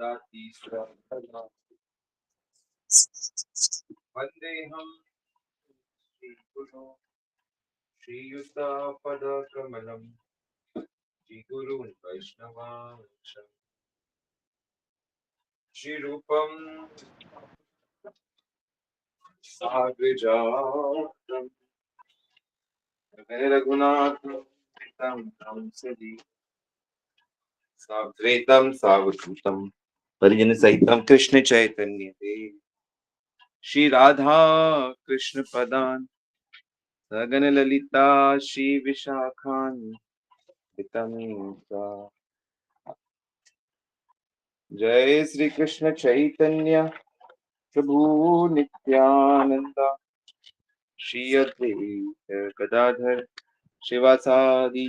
ददाति स्वधर्मा वन्देऽहं श्रीगुरो श्रीयुतापदकमलं श्रीगुरून् वैष्णवांश श्रीरूपं साग्रजातं रघुनाथं तं सजी साद्वैतं सावधूतं परिजन सहितं कृष्ण चैतन्य देव श्री राधा कृष्ण पदान सगन ललिता श्री विशाखान्वितं जय श्री कृष्ण चैतन्य प्रभु नित्यानंदा श्री अद्वैत गदाधर शिवासादि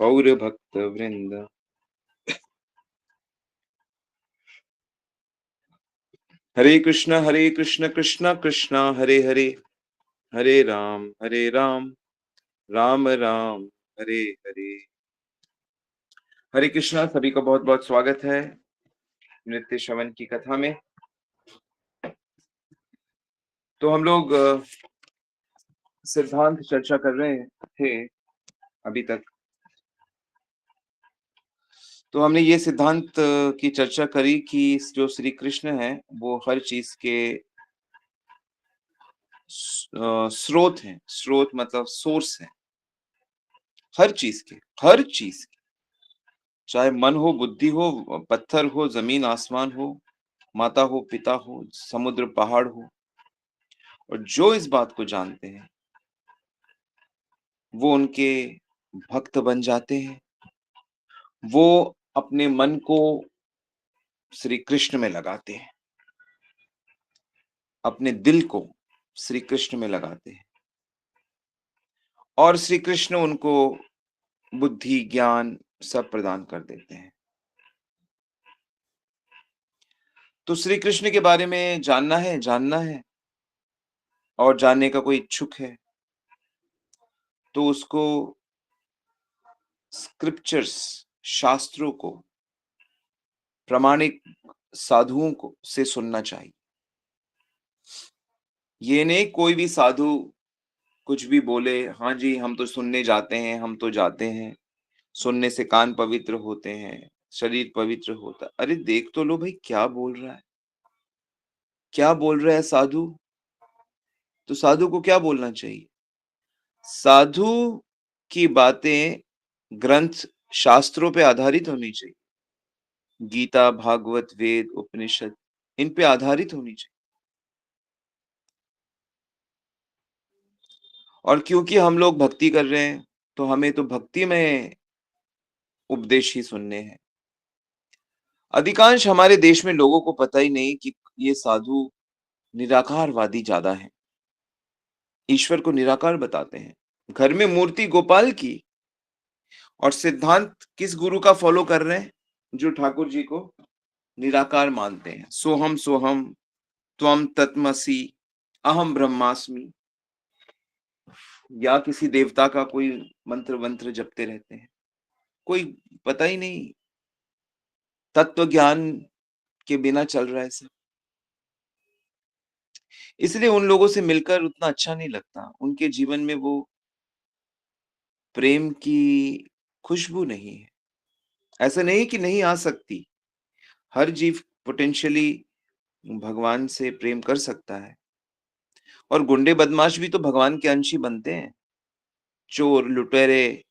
गौर भक्त वृंद। हरे कृष्ण कृष्ण कृष्ण हरे हरे, हरे राम राम राम हरे हरे। हरे कृष्णा, सभी का बहुत बहुत स्वागत है नृत्य श्रवण की कथा में। तो हम लोग सिद्धांत चर्चा कर रहे थे अभी तक। तो हमने ये सिद्धांत की चर्चा करी कि जो श्री कृष्ण है वो हर चीज के स्रोत हैं। स्रोत मतलब सोर्स है हर चीज के, चाहे मन हो, बुद्धि हो, पत्थर हो, जमीन आसमान हो, माता हो, पिता हो, समुद्र पहाड़ हो। और जो इस बात को जानते हैं वो उनके भक्त बन जाते हैं। वो अपने मन को श्री कृष्ण में लगाते हैं, अपने दिल को श्री कृष्ण में लगाते हैं और श्री कृष्ण उनको बुद्धि, ज्ञान सब प्रदान कर देते हैं। तो श्री कृष्ण के बारे में जानना है और जानने का कोई इच्छुक है तो उसको स्क्रिप्चर्स, शास्त्रों को, प्रामाणिक साधुओं को से सुनना चाहिए। ये नहीं कोई भी साधु कुछ भी बोले, हाँ जी हम तो सुनने जाते हैं, हम तो जाते हैं, सुनने से कान पवित्र होते हैं, शरीर पवित्र होता। अरे देख तो लो भाई क्या बोल रहा है, क्या बोल रहा है साधु। तो साधु को क्या बोलना चाहिए? साधु की बातें ग्रंथ, शास्त्रों पे आधारित होनी चाहिए। गीता, भागवत, वेद, उपनिषद इन पे आधारित होनी चाहिए। और क्योंकि हम लोग भक्ति कर रहे हैं तो हमें तो भक्ति में उपदेश ही सुनने हैं। अधिकांश हमारे देश में लोगों को पता ही नहीं कि ये साधु निराकारवादी ज्यादा है, ईश्वर को निराकार बताते हैं। घर में मूर्ति गोपाल की और सिद्धांत किस गुरु का फॉलो कर रहे हैं? जो ठाकुर जी को निराकार मानते हैं। सोहम सोहम, त्वम तत्मसि, अहम ब्रह्मास्मि, या किसी देवता का कोई मंत्र वंत्र जपते रहते हैं। कोई पता ही नहीं, तत्व ज्ञान के बिना चल रहा है सब। इसलिए उन लोगों से मिलकर उतना अच्छा नहीं लगता। उनके जीवन में वो प्रेम की खुशबू नहीं है। ऐसा नहीं कि नहीं आ सकती, हर जीव पोटेंशियली भगवान से प्रेम कर सकता है। और गुंडे बदमाश भी तो भगवान के अंश ही बनते हैं। चोर, लुटेरे,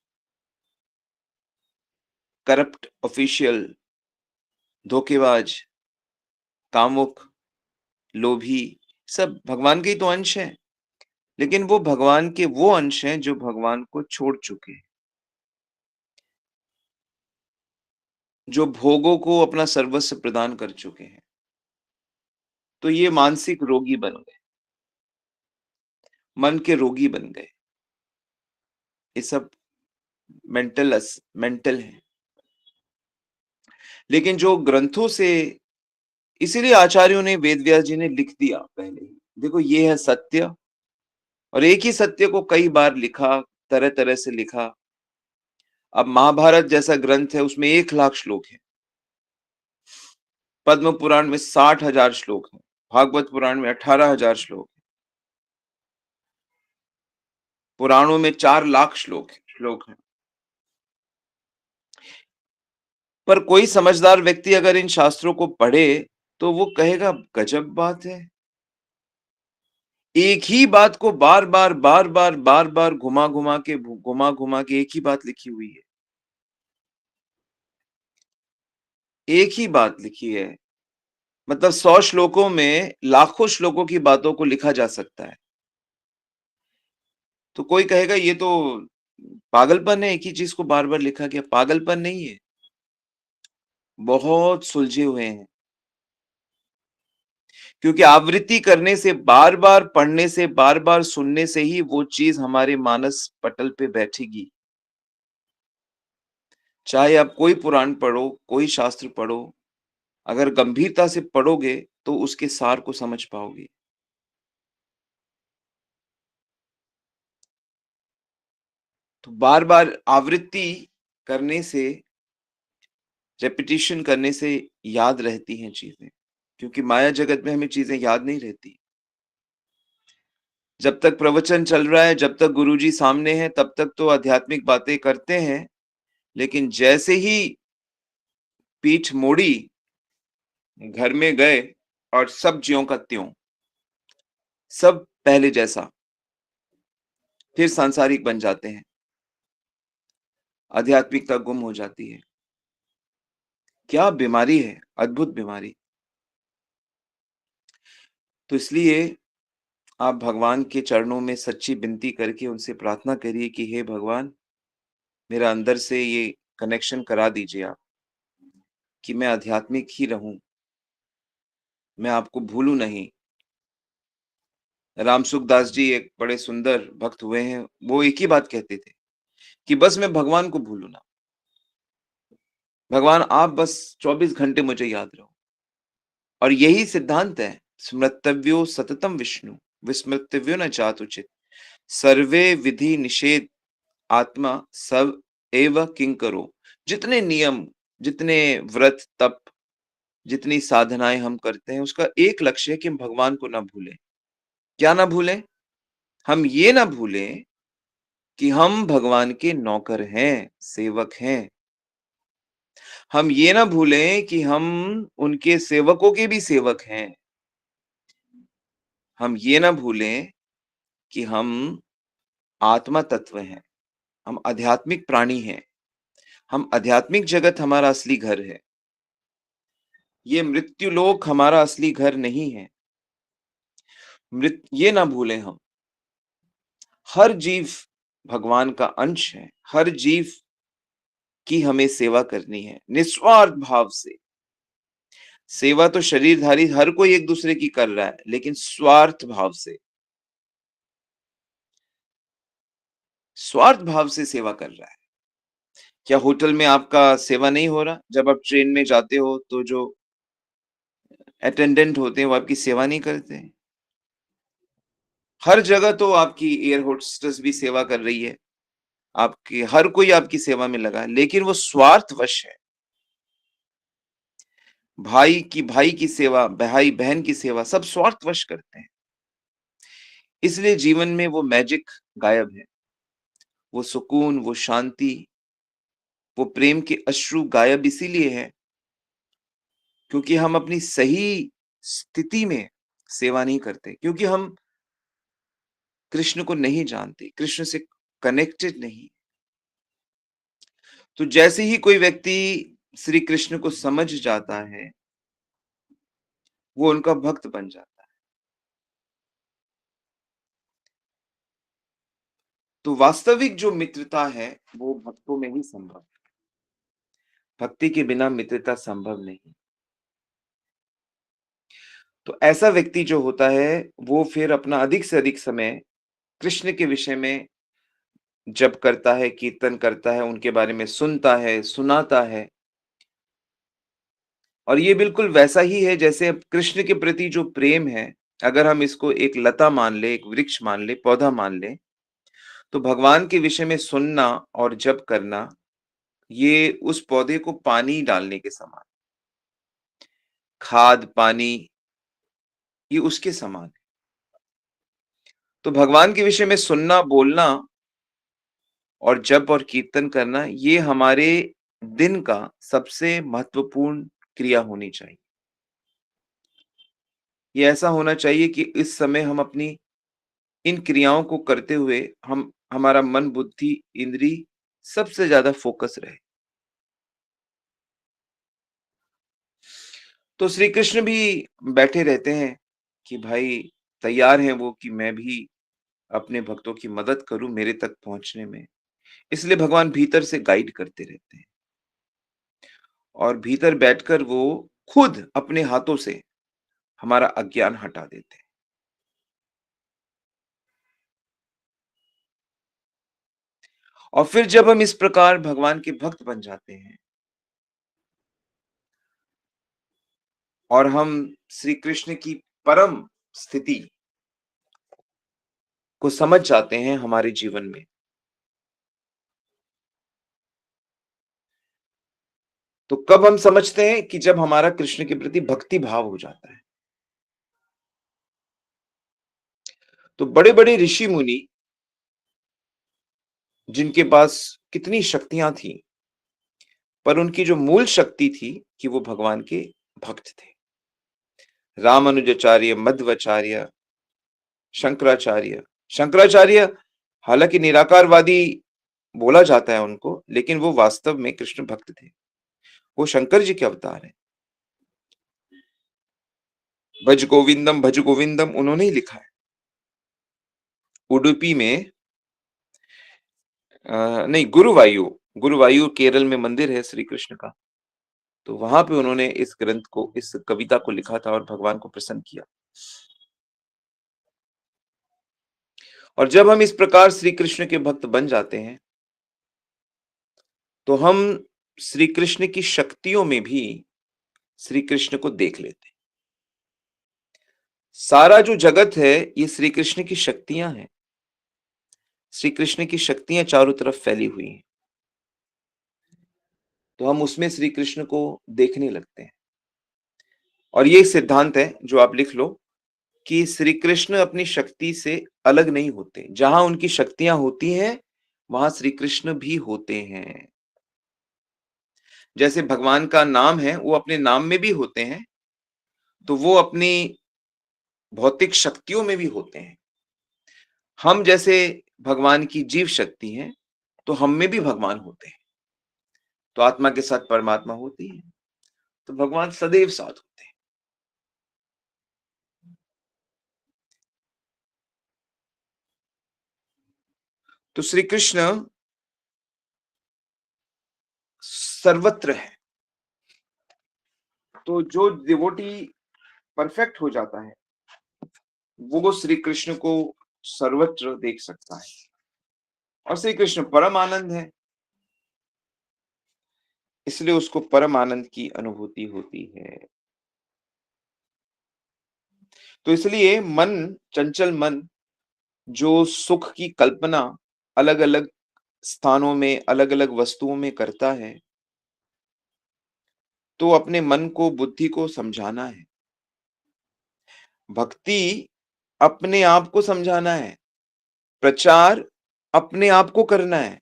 करप्ट ऑफिशियल, धोखेबाज, कामुक, लोभी, सब भगवान के ही तो अंश हैं। लेकिन वो भगवान के वो अंश हैं जो भगवान को छोड़ चुके हैं, जो भोगों को अपना सर्वस्व प्रदान कर चुके हैं। तो ये मानसिक रोगी बन गए, मन के रोगी बन गए। ये सब मेंटल है। लेकिन जो ग्रंथों से, इसीलिए आचार्यों ने, वेद व्यास जी ने लिख दिया पहले ही, देखो ये है सत्य। और एक ही सत्य को कई बार लिखा, तरह तरह से लिखा। अब महाभारत जैसा ग्रंथ है, उसमें 1 लाख श्लोक है, पद्म पुराण में 60,000 श्लोक हैं, भागवत पुराण में 18,000 श्लोक हैं, पुराणों में 4 लाख श्लोक हैं। पर कोई समझदार व्यक्ति अगर इन शास्त्रों को पढ़े, तो वो कहेगा गजब बात है। एक ही बात को बार-बार, बार-बार, बार-बार घुमा-घुमा के एक ही बात लिखी हुई है। एक ही बात लिखी है। मतलब 100 श्लोकों में लाखों श्लोकों की बातों को लिखा जा सकता है। तो कोई कहेगा ये तो पागलपन है, एक ही चीज़ को बार-बार लिखा गया, पागलपन नहीं है। बहुत सुलझे हुए हैं। क्योंकि आवृत्ति करने से, बार-बार पढ़ने से, बार-बार सुनने से ही वो चीज़ हमारे मानस पटल पे बैठेगी। चाहे आप कोई पुराण पढ़ो, कोई शास्त्र पढ़ो, अगर गंभीरता से पढ़ोगे, तो उसके सार को समझ पाओगे। तो बार-बार आवृत्ति करने से, रिपिटिशन करने से याद रहती हैं चीज़ें, क्योंकि माया जगत में हमें चीज़ें याद नहीं रहती। जब तक प्रवचन चल रहा है, जब तक गुरुजी सामने हैं, तब तक तो आध्यात्मिक बातें करते हैं, लेकिन जैसे ही पीठ मोड़ी, घर में गए और सब ज्यों का त्यों, सब पहले जैसा, फिर सांसारिक बन जाते हैं। आध्यात्मिकता गुम हो जाती है। क्या बीमारी है, अद्भुत बीमारी। तो इसलिए आप भगवान के चरणों में सच्ची विनती करके उनसे प्रार्थना करिए कि हे भगवान, मेरा अंदर से ये कनेक्शन करा दीजिए आप, कि मैं आध्यात्मिक ही रहूं, मैं आपको भूलूं नहीं। राम सुखदास जी एक बड़े सुंदर भक्त हुए हैं, वो एक ही बात कहते थे कि बस मैं भगवान को भूलूं ना, भगवान आप बस 24 घंटे मुझे याद रहो। और यही सिद्धांत है, स्मृतव्यो सततम विष्णु, विस्मृतव्यो न चातुचित, सर्वे विधि निषेध आत्मा सब एव किंकरो। जितने नियम, जितने व्रत तप, जितनी साधनाएं हम करते हैं, उसका एक लक्ष्य है कि हम भगवान को ना भूलें। क्या ना भूलें? हम ये ना भूलें कि हम भगवान के नौकर हैं, सेवक हैं। हम ये ना भूलें कि हम उनके सेवकों के भी सेवक हैं। हम ये ना भूलें कि हम आत्मा तत्व हैं, हम आध्यात्मिक प्राणी हैं, हम आध्यात्मिक जगत हमारा असली घर है। ये मृत्युलोक हमारा असली घर नहीं है। ये ना भूलें हम। हर जीव भगवान का अंश है, हर जीव की हमें सेवा करनी है, निस्वार्थ भाव से। सेवा तो शरीरधारी हर कोई एक दूसरे की कर रहा है, लेकिन स्वार्थ भाव से, स्वार्थ भाव से सेवा कर रहा है। क्या होटल में आपका सेवा नहीं हो रहा? जब आप ट्रेन में जाते हो, तो जो अटेंडेंट होते हैं, वो आपकी सेवा नहीं करते हैं? हर जगह तो आपकी एयर होस्टेस भी सेवा कर रही है। आपकी हर कोई आपकी सेवा में लगा है, लेकिन वो स्वार्थवश है। भाई की सेवा, भाई बहन की सेवा, सब स्वार्थवश करते हैं। इसलिए जीवन में वो मैजिक गायब है। वो सुकून, वो शांति, वो प्रेम के अश्रु गायब इसीलिए है, क्योंकि हम अपनी सही स्थिति में सेवा नहीं करते, क्योंकि हम कृष्ण को नहीं जानते, कृष्ण से कनेक्टेड नहीं। तो जैसे ही कोई व्यक्ति श्री कृष्ण को समझ जाता है, वो उनका भक्त बन जाता है। तो वास्तविक जो मित्रता है, वो भक्तों में ही संभव है। भक्ति के बिना मित्रता संभव नहीं। तो ऐसा व्यक्ति जो होता है, वो फिर अपना अधिक से अधिक समय कृष्ण के विषय में जप करता है, कीर्तन करता है, उनके बारे में सुनता है, सुनाता है। और ये बिल्कुल वैसा ही है जैसे कृष्ण के प्रति जो प्रेम है, अगर हम इसको एक लता मान लें, एक वृक्ष मान लें, पौधा मान लें, तो भगवान के विषय में सुनना और जप करना, ये उस पौधे को पानी डालने के समान। खाद, पानी, ये उसके समान है। तो भगवान के विषय में सुनना, बोलना और जप और कीर्तन करना, ये हमारे दिन का सबसे महत्वपूर्ण क्रिया होनी चाहिए। ये ऐसा होना चाहिए कि इस समय हम अपनी इन क्रियाओं को करते हुए हम हमारा मन, बुद्धि, इंद्री सबसे ज़्यादा फ़ोकस रहे। तो श्री कृष्ण भी बैठे रहते हैं कि भाई तैयार हैं वो कि मैं भी अपने भक्तों की मदद करूँ मेरे तक पहुँचने में। इसलिए भगवान भीतर से गाइड करते रहते हैं और भीतर बैठकर वो खुद अपने हाथों से हमारा अज्ञान हटा देते हैं। और फिर जब हम इस प्रकार भगवान के भक्त बन जाते हैं और हम श्री कृष्ण की परम स्थिति को समझ जाते हैं हमारे जीवन में, तो कब हम समझते हैं कि जब हमारा कृष्ण के प्रति भक्ति भाव हो जाता है। तो बड़े-बड़े ऋषि मुनि जिनके पास कितनी शक्तियां थी, पर उनकी जो मूल शक्ति थी कि वो भगवान के भक्त थे। रामानुजाचार्य, मध्वाचार्य, शंकराचार्य। शंकराचार्य हालांकि निराकारवादी बोला जाता है उनको, लेकिन वो वास्तव में कृष्ण भक्त थे। वो शंकर जी के अवतार हैं। भज गोविंदम उन्होंने ही लिखा है। उडुपी में नहीं, गुरुवायूर केरल में मंदिर है श्री कृष्ण का। तो वहां पे उन्होंने इस ग्रंथ को, इस कविता को लिखा था और भगवान को प्रसन्न किया। और जब हम इस प्रकार श्री कृष्ण के भक्त बन जाते हैं, तो हम श्री कृष्ण की शक्तियों में भी श्री कृष्ण को देख लेते हैं। सारा जो जगत है ये श्री कृष्ण की शक्तियां हैं। श्री कृष्ण की शक्तियां चारों तरफ फैली हुई हैं। तो हम उसमें श्री कृष्ण को देखने लगते हैं। और ये एक सिद्धांत है जो आप लिख लो कि श्री कृष्ण अपनी शक्ति से अलग नहीं होते। जहां उनकी शक्तियां होती हैं, वहां श्री कृष्ण भी होते हैं। जैसे भगवान का नाम है, वो अपने नाम में भी होते हैं, तो वो अपनी भौतिक शक्तियों में भी होते हैं। हम जैसे भगवान की जीव शक्ति हैं, तो हम में भी भगवान होते हैं। तो आत्मा के साथ परमात्मा होती है, तो भगवान सदैव साथ होते हैं। तो श्री कृष्ण सर्वत्र है। तो जो डिवोटी परफेक्ट हो जाता है, वो श्री कृष्ण को सर्वत्र देख सकता है। और श्री कृष्ण परम आनंद है, इसलिए उसको परम आनंद की अनुभूति होती है। तो इसलिए मन, चंचल मन जो सुख की कल्पना अलग-अलग स्थानों में, अलग-अलग वस्तुओं में करता है, तो अपने मन को, बुद्धि को समझाना है। भक्ति अपने आप को समझाना है, प्रचार अपने आप को करना है।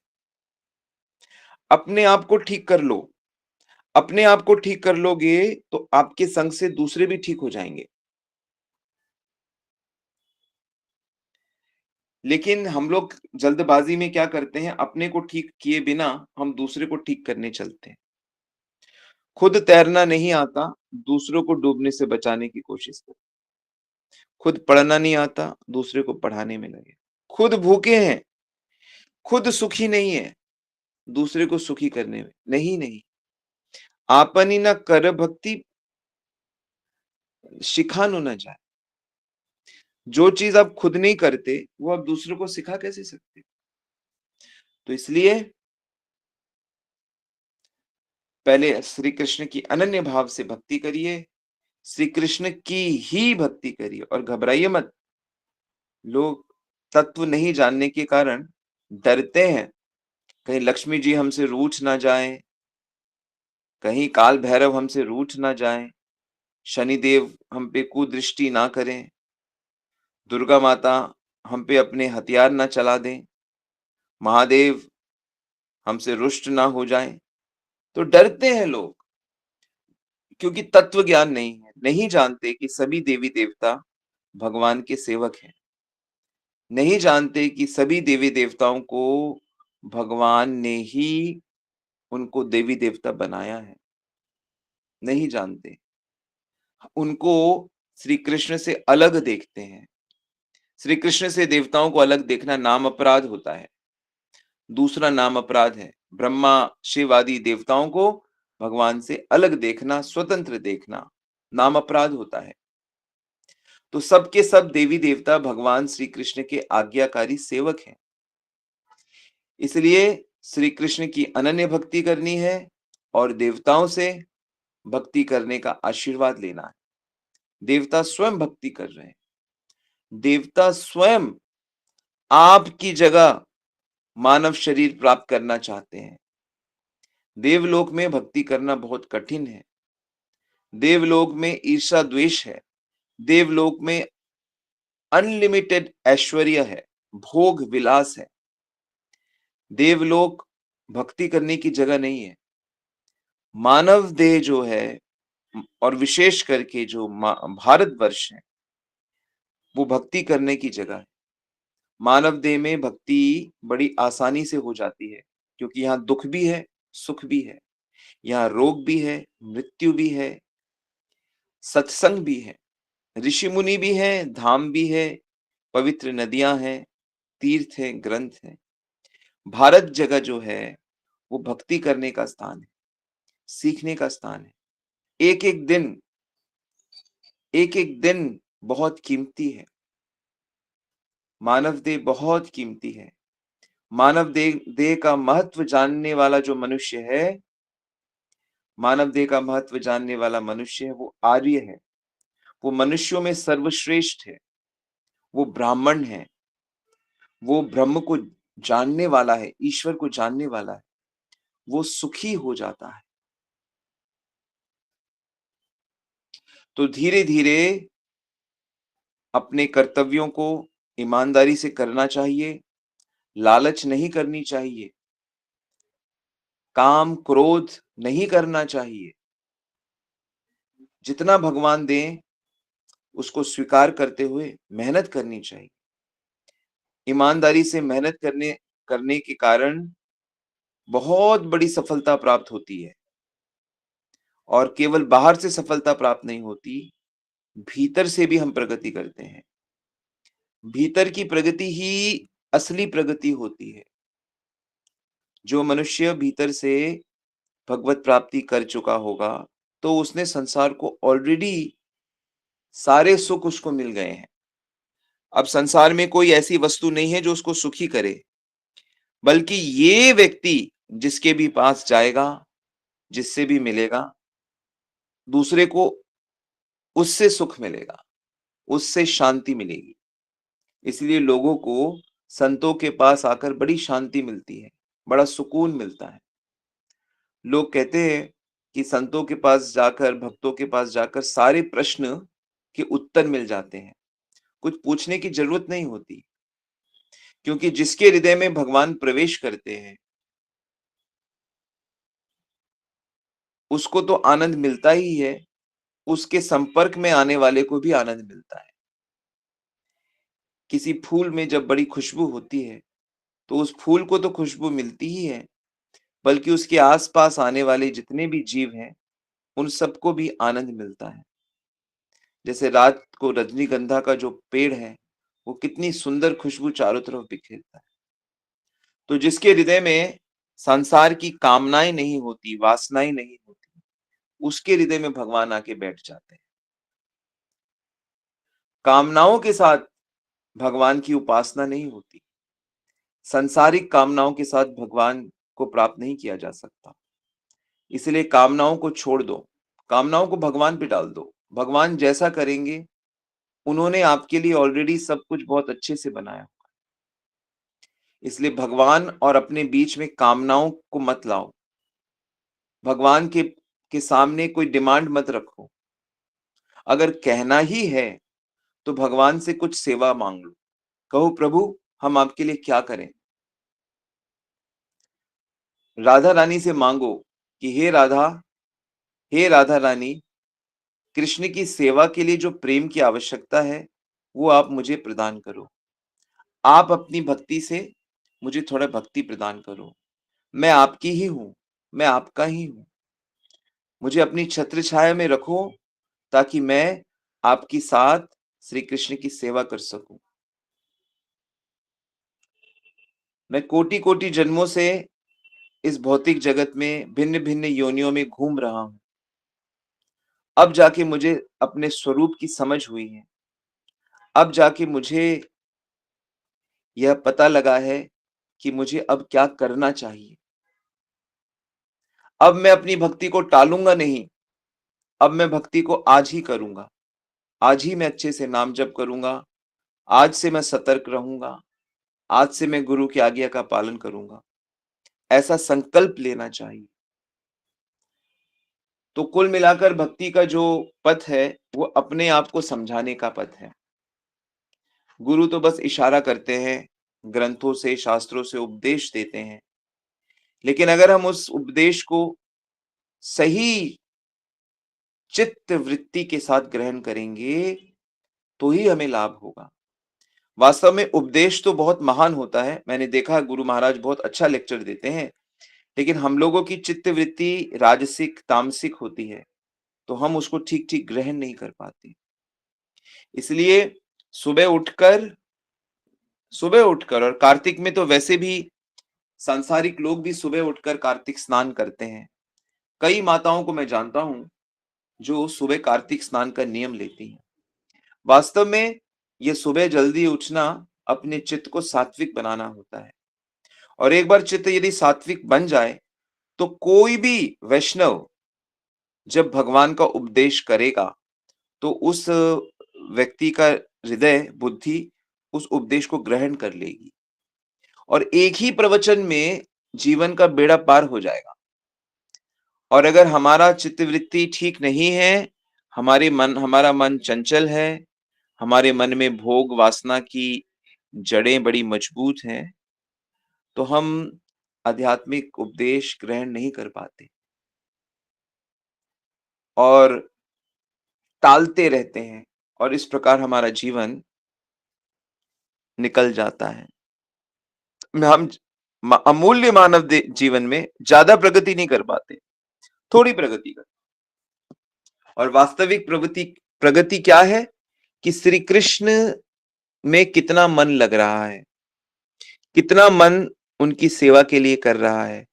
अपने आप को ठीक कर लो। अपने आप को ठीक कर लोगे, तो आपके संग से दूसरे भी ठीक हो जाएँगे। लेकिन हम लोग जल्दबाज़ी में क्या करते हैं, अपने को ठीक किए बिना हम दूसरे को ठीक करने चलते हैं। खुद तैरना नहीं आता, दूसरों को डूबने से बचाने की कोशिश करो। खुद पढ़ना नहीं आता, दूसरे को पढ़ाने में लगे। खुद भूखे हैं, खुद सुखी नहीं है, दूसरे को सुखी करने में। नहीं, नहीं। आपनी न कर भक्ति, सिखानो न जाए। जो चीज़ आप खुद नहीं करते, वो आप दूसरों को सिखा कैसे सकते? तो इसलिए पहले श्री कृष्ण की अनन्य भाव से भक्ति करिए, श्री कृष्ण की ही भक्ति करिए और घबराइए मत। लोग तत्व नहीं जानने के कारण डरते हैं, कहीं लक्ष्मी जी हमसे रूठ ना जाएँ, कहीं काल भैरव हमसे रूठ ना जाएँ, शनिदेव हम पे कुदृष्टि ना करें, दुर्गा माता हम पे अपने हथियार ना चला दें, महादेव हमसे रुष्ट ना हो जाएँ। तो डरते हैं लोग क्योंकि तत्व ज्ञान नहीं है, नहीं जानते कि सभी देवी-देवता भगवान के सेवक हैं। नहीं जानते कि सभी देवी-देवताओं को भगवान ने ही उनको देवी-देवता बनाया है, नहीं जानते। उनको श्री कृष्ण से अलग देखते हैं। श्री कृष्ण से देवताओं को अलग देखना नाम अपराध होता है। दूसरा नाम अपराध है, ब्रह्मा, शिव आदि देवताओं को भगवान से अलग देखना, स्वतंत्र देखना, नाम अपराध होता है। तो सब के सब देवी-देवता भगवान श्री कृष्ण के आज्ञाकारी सेवक हैं। इसलिए श्री कृष्ण की अनन्य भक्ति करनी है और देवताओं से भक्ति करने का आशीर्वाद लेना है। देवता स्वयं भक्ति कर रहे हैं। देवता स्वयं आपकी जगह मानव शरीर प्राप्त करना चाहते हैं। देवलोक में भक्ति करना बहुत कठिन है। देवलोक में ईर्ष्या द्वेष है। देवलोक में अनलिमिटेड ऐश्वर्य है, भोग विलास है। देवलोक भक्ति करने की जगह नहीं है। मानव देह जो है और विशेष करके जो भारतवर्ष है, वो भक्ति करने की जगह है। मानव देह में भक्ति बड़ी आसानी से हो जाती है क्योंकि यहाँ दुख भी है, सुख भी है। यहाँ रोग भी है, मृत्यु भी है, सत्संग भी है, ऋषि मुनि भी हैं, धाम भी है, पवित्र नदियां हैं, तीर्थ हैं, ग्रंथ हैं। भारत जगह जो है वो भक्ति करने का स्थान है, सीखने का स्थान है। एक-एक दिन बहुत कीमती है। मानव देह बहुत कीमती है। मानव देह का महत्व जानने वाला जो मनुष्य है, मानव देह का महत्व जानने वाला मनुष्य है, वो आर्य है। वो मनुष्यों में सर्वश्रेष्ठ है। वो ब्राह्मण है। वो ब्रह्म को जानने वाला है, ईश्वर को जानने वाला है। वो सुखी हो जाता है। तो धीरे-धीरे अपने कर्तव्यों को ईमानदारी से करना चाहिए, लालच नहीं करनी चाहिए, काम, क्रोध नहीं करना चाहिए। जितना भगवान दें, उसको स्वीकार करते हुए मेहनत करनी चाहिए। ईमानदारी से मेहनत करने के कारण बहुत बड़ी सफलता प्राप्त होती है और केवल बाहर से सफलता प्राप्त नहीं होती, भीतर से भी हम प्रगति करते हैं। भीतर की प्रगति ही असली प्रगति होती है। जो मनुष्य भीतर से भगवत प्राप्ति कर चुका होगा, तो उसने संसार को ऑलरेडी सारे सुख उसको मिल गए हैं। अब संसार में कोई ऐसी वस्तु नहीं है जो उसको सुखी करे, बल्कि ये व्यक्ति जिसके भी पास जाएगा, जिससे भी मिलेगा, दूसरे को उससे सुख मिलेगा, उससे शांति मिलेगी। इसलिए लोगों को संतों के पास आकर बड़ी शांति मिलती है, बड़ा सुकून मिलता है। लोग कहते हैं कि संतों के पास जाकर, भक्तों के पास जाकर सारे प्रश्न के उत्तर मिल जाते हैं। कुछ पूछने की जरूरत नहीं होती, क्योंकि जिसके हृदय में भगवान प्रवेश करते हैं, उसको तो आनंद मिलता ही है, उसके संपर्क में आने वाले को भी आनंद मिलता है। किसी फूल में जब बड़ी खुशबू होती है, तो उस फूल को तो खुशबू मिलती ही है, बल्कि उसके आस-पास आने वाले जितने भी जीव हैं, उन सबको भी आनंद मिलता है। जैसे रात को रजनीगंधा का जो पेड़ है, वो कितनी सुंदर खुशबू चारों तरफ बिखेरता है। तो जिसके हृदय में संसार की कामनाएं नहीं होती, वासनाएं नहीं होती, उसके हृदय में भगवान आके बैठ जाते हैं। कामनाओं के साथ भगवान की उपासना नहीं होती। सांसारिक कामनाओं के साथ भगवान को प्राप्त नहीं किया जा सकता। इसलिए कामनाओं को छोड़ दो, कामनाओं को भगवान पे डाल दो। भगवान जैसा करेंगे, उन्होंने आपके लिए ऑलरेडी सब कुछ बहुत अच्छे से बनाया। इसलिए भगवान और अपने बीच में कामनाओं को मत लाओ। भगवान के सामने कोई डिमांड मत रखो। अगर कहना ही है तो भगवान से कुछ सेवा मांग लो। कहो प्रभु हम आपके लिए क्या करें? राधा रानी से मांगो कि हे राधा रानी, कृष्ण की सेवा के लिए जो प्रेम की आवश्यकता है वो आप मुझे प्रदान करो। आप अपनी भक्ति से मुझे थोड़ा भक्ति प्रदान करो। मैं आपकी ही हूँ, मैं आपका ही हूँ। मुझे अपनी छत्र छाया में रखो ताकि मैं आपके साथ श्री कृष्ण की सेवा कर सकूं। मैं कोटि-कोटि जन्मों से इस भौतिक जगत में भिन्न-भिन्न योनियों में घूम रहा हूँ। अब जाके मुझे अपने स्वरूप की समझ हुई है। अब जाके मुझे यह पता लगा है कि मुझे अब क्या करना चाहिए। अब मैं अपनी भक्ति को टालूँगा नहीं, अब मैं भक्ति को आज ही करूँगा। आज ही मैं अच्छे से नाम जप करूँगा, आज से मैं सतर्क रहूँगा, आज से मैं गुरु की आज्ञा का पालन करूँगा। ऐसा संकल्प लेना चाहिए। तो कुल मिलाकर भक्ति का जो पथ है, वो अपने आप को समझाने का पथ है। गुरु तो बस इशारा करते हैं, ग्रंथों से, शास्त्रों से उपदेश देते हैं। लेकिन अगर हम उस उपदेश को सही चित्त वृत्ति के साथ ग्रहण करेंगे, तो ही हमें लाभ होगा। वास्तव में उपदेश तो बहुत महान होता है। मैंने देखा गुरु महाराज बहुत अच्छा लेक्चर देते हैं, लेकिन हम लोगों की चित्त वृत्ति राजसिक, तामसिक होती है, तो हम उसको ठीक-ठीक ग्रहण नहीं कर पाते। इसलिए सुबह उठकर सुबह उठकर और कार्तिक में तो वैसे भी सांसारिक लोग भी सुबह उठकर कार्तिक स्नान करते हैं। कई माताओं को मैं जानता हूँ, जो सुबह कार्तिक स्नान का नियम लेती हैं। वास्तव में ये सुबह जल्दी उठना अपने चित्त को सात्विक बनाना होता है और एक बार चित्त यदि सात्विक बन जाए, तो कोई भी वैष्णव जब भगवान का उपदेश करेगा, तो उस व्यक्ति का हृदय, बुद्धि उस उपदेश को ग्रहण कर लेगी और एक ही प्रवचन में जीवन का बेड़ा पार हो जाएगा। और अगर हमारा चित्तवृत्ति ठीक नहीं है, हमारा मन चंचल है, हमारे मन में भोग वासना की जड़ें बड़ी मजबूत हैं, तो हम आध्यात्मिक उपदेश ग्रहण नहीं कर पाते और टालते रहते हैं और इस प्रकार हमारा जीवन निकल जाता है। हम अमूल्य जीवन में ज्यादा प्रगति नहीं कर पाते, थोड़ी प्रगति कर। और वास्तविक प्रगति प्रगति क्या है कि श्री कृष्ण में कितना मन लग रहा है, कितना मन उनकी सेवा के लिए कर रहा है,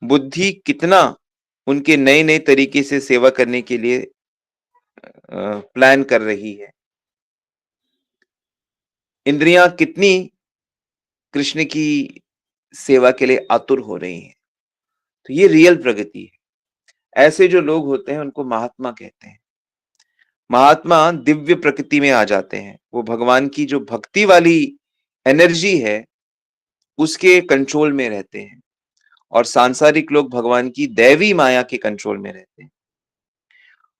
बुद्धि कितना उनके नए-नए तरीके से सेवा करने के लिए प्लान कर रही है, इंद्रियां कितनी कृष्ण की सेवा के लिए आतुर हो रही हैं। तो ये रियल प्रगति है। ऐसे जो लोग होते हैं उनको महात्मा कहते हैं। महात्मा दिव्य प्रकृति में आ जाते हैं। वो भगवान की जो भक्ति वाली एनर्जी है, उसके कंट्रोल में रहते हैं और सांसारिक लोग भगवान की दैवी माया के कंट्रोल में रहते हैं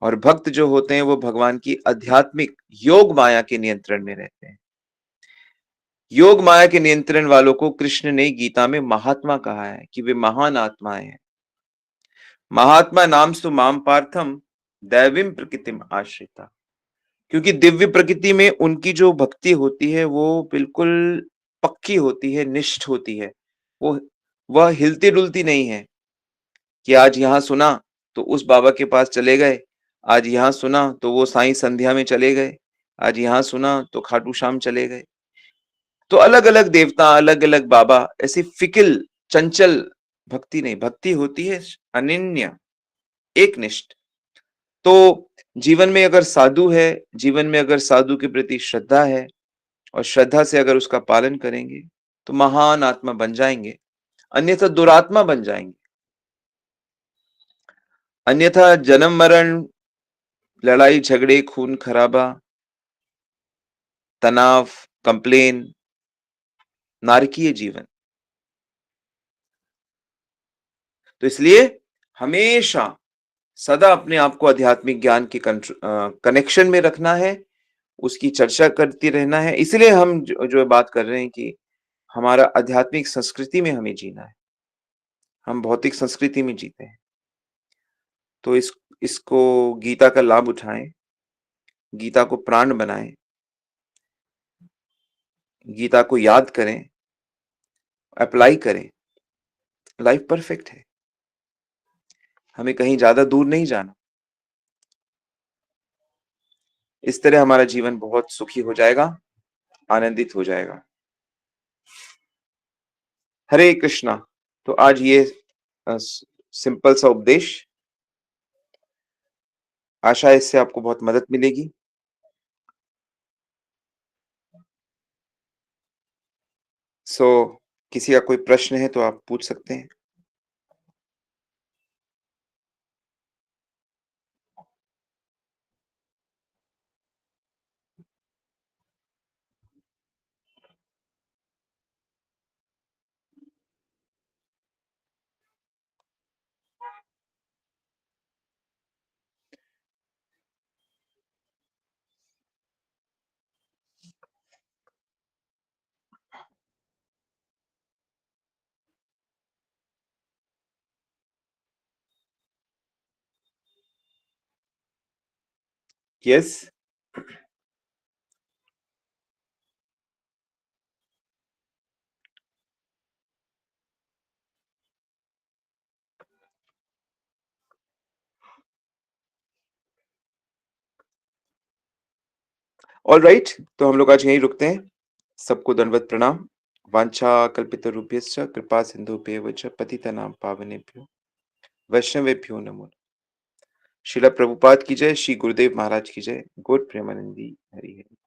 और भक्त जो होते हैं वो भगवान की आध्यात्मिक योग माया के नियंत्रण में रहते हैं। योग माया के नियंत्रण वालों को कृष्ण ने गीता में महात्मा कहा है कि वे महान आत्माएं हैं। महात्मा नामस्तु माम पार्थम दैवीं प्रकृतिम आश्रिता। क्योंकि दिव्य प्रकृति में उनकी जो भक्ति होती है वो बिल्कुल पक्की होती है, निष्ठ होती है। वो वह हिलती-डुलती नहीं है कि आज यहाँ सुना तो उस बाबा के पास चले गए, आज यहाँ सुना तो वो साईं संध्या में चले गए, आज यहाँ सुना तो खाटू श्याम चले गए। तो अलग-अलग देवता, अलग-अलग बाबा, ऐसी फिकिल, चंचल भक्ति नहीं, भक्ति होती है अनन्य, एकनिष्ठ। तो जीवन में अगर साधु है, जीवन में अगर साधु के प्रति श्रद्धा है और श्रद्धा से अगर उसका पालन करेंगे, तो महान आत्मा बन जाएंगे, अन्यथा दुरात्मा बन जाएंगे। अन्यथा जन्म मरण, लड़ाई झगड़े, खून खराबा, तनाव, कंप्लेन, नारकीय जीवन। तो इसलिए हमेशा सदा अपने आप को आध्यात्मिक ज्ञान के कनेक्शन में रखना है, उसकी चर्चा करते रहना है। इसीलिए हम जो जो बात कर रहे हैं कि हमारा आध्यात्मिक संस्कृति में हमें जीना है। हम भौतिक संस्कृति में जीते हैं। तो इसको गीता का लाभ उठाएँ, गीता को प्राण बनाएँ, गीता को याद करें, अप्लाई करें, लाइफ परफेक्ट है। हमें कहीं ज़्यादा दूर नहीं जाना। इस तरह हमारा जीवन बहुत सुखी हो जाएगा, आनंदित हो जाएगा। हरे कृष्णा। तो आज ये सिंपल सा उपदेश, आशा है इससे आपको बहुत मदद मिलेगी। सो किसी का कोई प्रश्न है तो आप पूछ सकते हैं। यस। ऑलराइट, तो हम लोग आज यहीं रुकते हैं। सबको दंडवत प्रणाम। वांछा कल्पितरुभ्यश्च कृपा सिन्धुभ्येव च पतितनां पावनेभ्यो वैष्णवेभ्यो नमो। श्रील प्रभुपाद की जय, श्री गुरुदेव महाराज की जय। गॉड प्रेमानंदी हरि हरि।